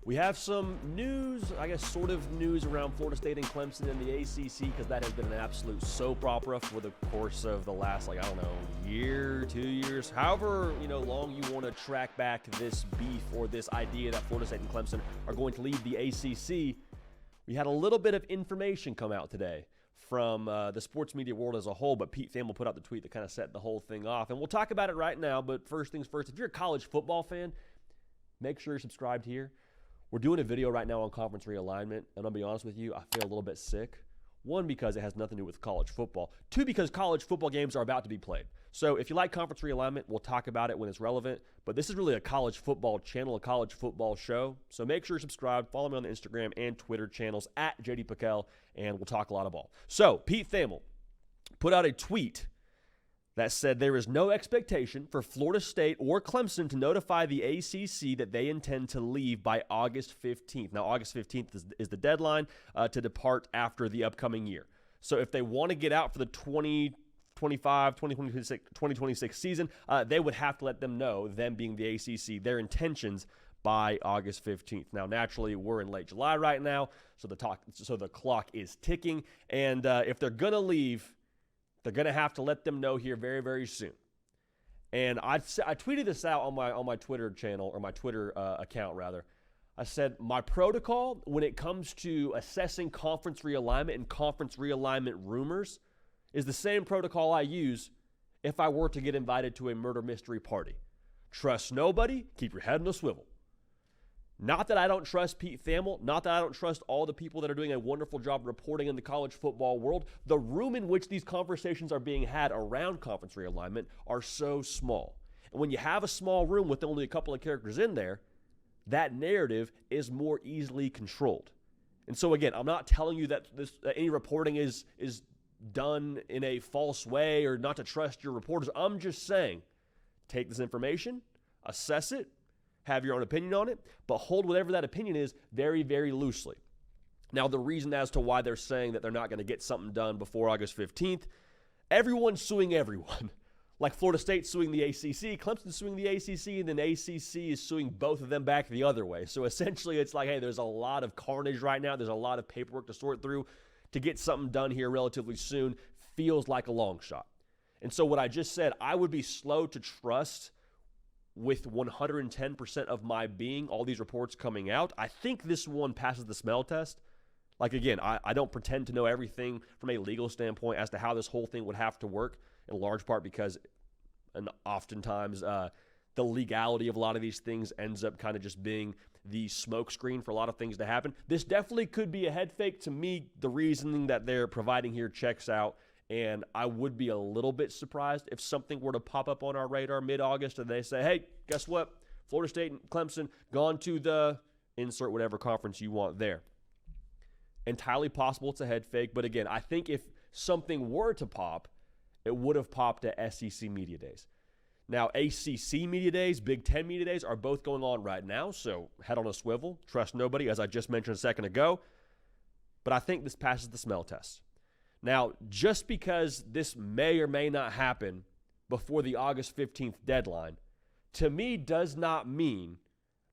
We have some news, I guess sort of news around Florida State and Clemson in the ACC, because that has been an absolute soap opera for the course of the last, year, 2 years, however, long you want to track back this beef or this idea that Florida State and Clemson are going to leave the ACC. We had a little bit of information come out today from the sports media world as a whole, but Pete Thamel put out the tweet that kind of set the whole thing off. And we'll talk about it right now, but first things first, if you're a college football fan, make sure you're subscribed here. We're doing a video right now on conference realignment, and I'll be honest with you, I feel a little bit sick. One, because it has nothing to do with college football. Two, because college football games are about to be played. So if you like conference realignment, we'll talk about it when it's relevant. But this is really a college football channel, a college football show. So make sure you're subscribed. Follow me on the Instagram and Twitter channels at JD Piquel, and we'll talk a lot of ball. So Pete Thamel put out a tweet that said there is no expectation for Florida State or Clemson to notify the ACC that they intend to leave by August 15th. Now, August 15th is the deadline to depart after the upcoming year. So if they want to get out for the 2026 season, they would have to let them know, them being the ACC, their intentions by August 15th. Now, naturally, we're in late July right now, so the clock is ticking. And if they're going to leave, they're going to have to let them know here very, very soon. And I tweeted this out on my Twitter channel, or my Twitter account, rather. I said, my protocol when it comes to assessing conference realignment and conference realignment rumors is the same protocol I use if I were to get invited to a murder mystery party. Trust nobody, keep your head on a swivel. Not that I don't trust Pete Thamel, not that I don't trust all the people that are doing a wonderful job reporting in the college football world. The room in which these conversations are being had around conference realignment are so small. And when you have a small room with only a couple of characters in there, that narrative is more easily controlled. And so again, I'm not telling you that any reporting is done in a false way or not to trust your reporters. I'm just saying, take this information, assess it, have your own opinion on it, but hold whatever that opinion is very, very loosely. Now, the reason as to why they're saying that they're not going to get something done before August 15th, everyone's suing everyone. Like Florida State suing the ACC, Clemson suing the ACC, and then ACC is suing both of them back the other way. So essentially, it's like, hey, there's a lot of carnage right now. There's a lot of paperwork to sort through. To get something done here relatively soon feels like a long shot. And so what I just said, I would be slow to trust with 110% of my being, all these reports coming out. I think this one passes the smell test. Like, again, I don't pretend to know everything from a legal standpoint as to how this whole thing would have to work, in large part because oftentimes the legality of a lot of these things ends up kind of just being the smokescreen for a lot of things to happen. This definitely could be a head fake. To me, the reasoning that they're providing here checks out. And I would be a little bit surprised if something were to pop up on our radar mid-August and they say, hey, guess what? Florida State and Clemson gone to the insert whatever conference you want there. Entirely possible it's a head fake. But again, I think if something were to pop, it would have popped at SEC Media Days. Now, ACC Media Days, Big Ten Media Days are both going on right now. So head on a swivel. Trust nobody, as I just mentioned a second ago. But I think this passes the smell test. Now, just because this may or may not happen before the August 15th deadline, to me does not mean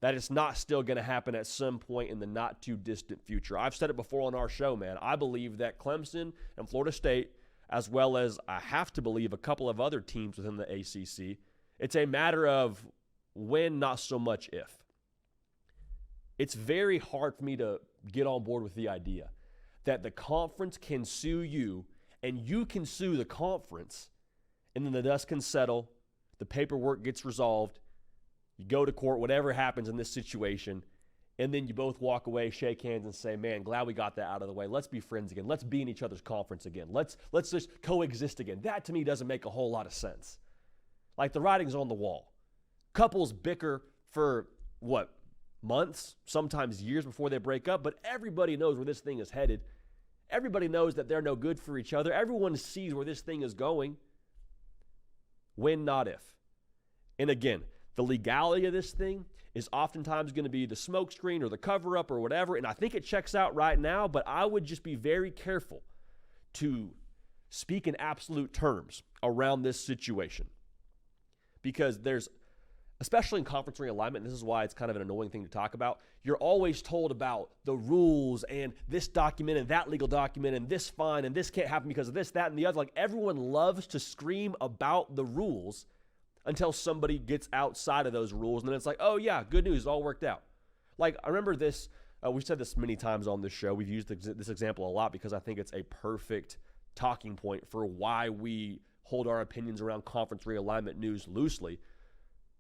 that it's not still going to happen at some point in the not too distant future. I've said it before on our show, man. I believe that Clemson and Florida State, as well as I have to believe a couple of other teams within the ACC, it's a matter of when, not so much if. It's very hard for me to get on board with the idea that the conference can sue you and you can sue the conference, and then the dust can settle, the paperwork gets resolved, you go to court, whatever happens in this situation, and then you both walk away, shake hands, and say, man, glad we got that out of the way. Let's be friends again. Let's be in each other's conference again. Let's just coexist again. That, to me, doesn't make a whole lot of sense. Like, the writing's on the wall. Couples bicker for, months, sometimes years before they break up, but everybody knows where this thing is headed. Everybody knows that they're no good for each other. Everyone sees where this thing is going. When, not if. And again, the legality of this thing is oftentimes going to be the smokescreen or the cover-up or whatever, and I think it checks out right now, but I would just be very careful to speak in absolute terms around this situation, because there's especially in conference realignment, this is why it's kind of an annoying thing to talk about. You're always told about the rules and this document and that legal document and this fine and this can't happen because of this, that, and the other. Like, everyone loves to scream about the rules until somebody gets outside of those rules, and then it's like, oh yeah, good news, it all worked out. Like, I remember this, we've said this many times on this show. We've used this example a lot because I think it's a perfect talking point for why we hold our opinions around conference realignment news loosely.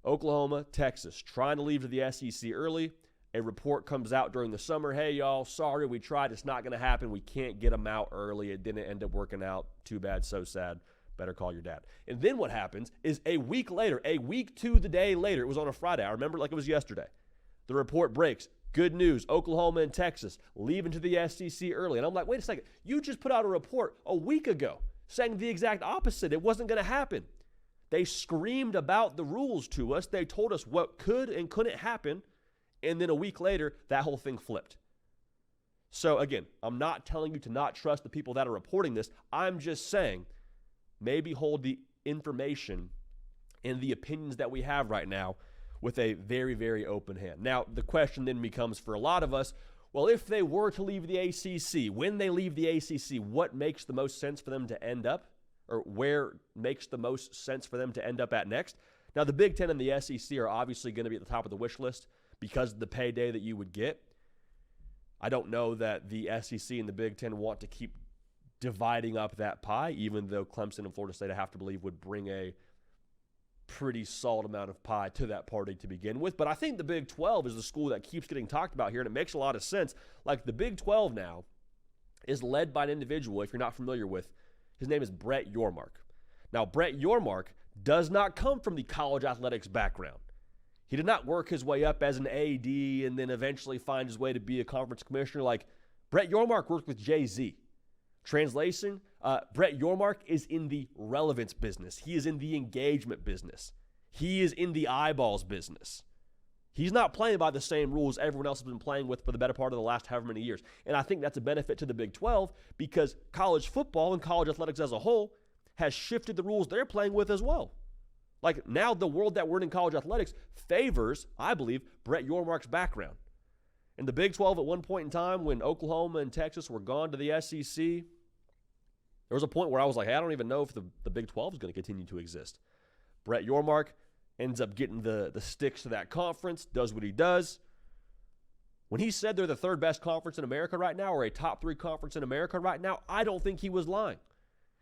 Oklahoma, Texas, trying to leave to the SEC early. A report comes out during the summer. Hey, y'all, sorry, we tried. It's not going to happen. We can't get them out early. It didn't end up working out. Too bad, so sad. Better call your dad. And then what happens is a week to the day later, it was on a Friday. I remember it like it was yesterday. The report breaks. Good news, Oklahoma and Texas leaving to the SEC early. And I'm like, wait a second. You just put out a report a week ago saying the exact opposite. It wasn't going to happen. They screamed about the rules to us. They told us what could and couldn't happen. And then a week later, that whole thing flipped. So again, I'm not telling you to not trust the people that are reporting this. I'm just saying maybe hold the information and the opinions that we have right now with a very, very open hand. Now, the question then becomes for a lot of us, well, if they were to leave the ACC, when they leave the ACC, what makes the most sense for them to end up? Or where makes the most sense for them to end up at next? Now, the Big Ten and the SEC are obviously going to be at the top of the wish list because of the payday that you would get. I don't know that the SEC and the Big Ten want to keep dividing up that pie, even though Clemson and Florida State, I have to believe, would bring a pretty solid amount of pie to that party to begin with. But I think the Big 12 is the school that keeps getting talked about here, and it makes a lot of sense. Like, the Big 12 now is led by an individual, if you're not familiar with, his name is Brett Yormark. Now, Brett Yormark does not come from the college athletics background. He did not work his way up as an AD and then eventually find his way to be a conference commissioner. Like, Brett Yormark worked with Jay-Z. Translation, Brett Yormark is in the relevance business. He is in the engagement business. He is in the eyeballs business. He's not playing by the same rules everyone else has been playing with for the better part of the last however many years. And I think that's a benefit to the Big 12 because college football and college athletics as a whole has shifted the rules they're playing with as well. Like, now the world that we're in college athletics favors, I believe, Brett Yormark's background. In the Big 12 at one point in time when Oklahoma and Texas were gone to the SEC, there was a point where I was like, hey, I don't even know if the Big 12 is going to continue to exist. Brett Yormark ends up getting the sticks to that conference, does what he does. When he said they're the third best conference in America right now or a top 3 conference in America right now, I don't think he was lying.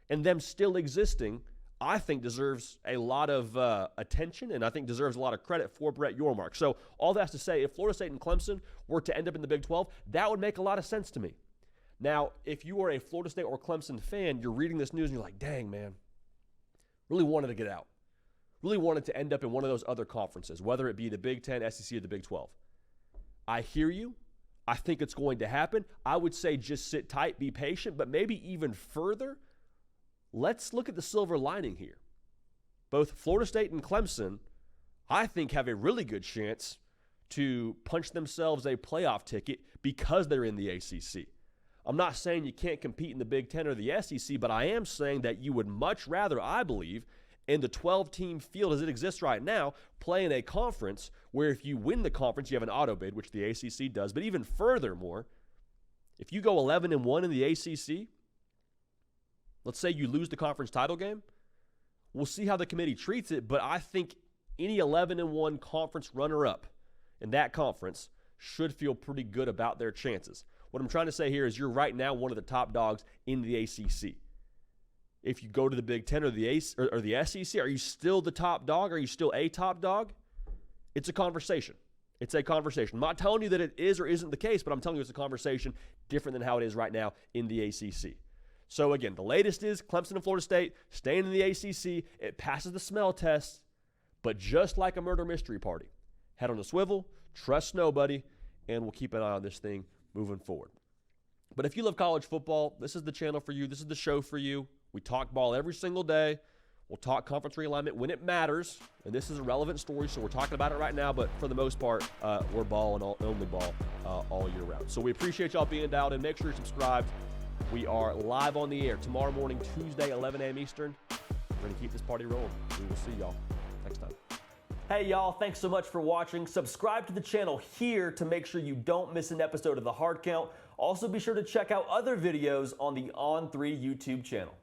And them still existing, I think, deserves a lot of attention and I think deserves a lot of credit for Brett Yormark. So all that's to say, if Florida State and Clemson were to end up in the Big 12, that would make a lot of sense to me. Now, if you are a Florida State or Clemson fan, you're reading this news and you're like, dang, man, really wanted to get out. Really wanted to end up in one of those other conferences, whether it be the Big 10, SEC, or the Big 12. I hear you. I think it's going to happen. I would say just sit tight, be patient, but maybe even further, let's look at the silver lining here. Both Florida State and Clemson, I think, have a really good chance to punch themselves a playoff ticket because they're in the ACC. I'm not saying you can't compete in the Big 10 or the SEC, but I am saying that you would much rather, I believe, in the 12-team field as it exists right now, play in a conference where if you win the conference, you have an auto bid, which the ACC does. But even furthermore, if you go 11-1 in the ACC, let's say you lose the conference title game, we'll see how the committee treats it, but I think any 11-1 conference runner-up in that conference should feel pretty good about their chances. What I'm trying to say here is you're right now one of the top dogs in the ACC. If you go to the Big 10 or the SEC, are you still the top dog? Are you still a top dog? It's a conversation. It's a conversation. I'm not telling you that it is or isn't the case, but I'm telling you it's a conversation different than how it is right now in the ACC. So again, the latest is Clemson and Florida State staying in the ACC. It passes the smell test, but just like a murder mystery party, head on a swivel, trust nobody, and we'll keep an eye on this thing moving forward. But if you love college football, this is the channel for you. This is the show for you. We talk ball every single day. We'll talk conference realignment when it matters, and this is a relevant story, so we're talking about it right now, but for the most part, we're ball and only ball all year round. So we appreciate y'all being dialed in. Make sure you're subscribed. We are live on the air tomorrow morning, Tuesday, 11 a.m. Eastern. We're going to keep this party rolling. We will see y'all next time. Hey y'all, thanks so much for watching. Subscribe to the channel here to make sure you don't miss an episode of The Hard Count. Also be sure to check out other videos on the On3 YouTube channel.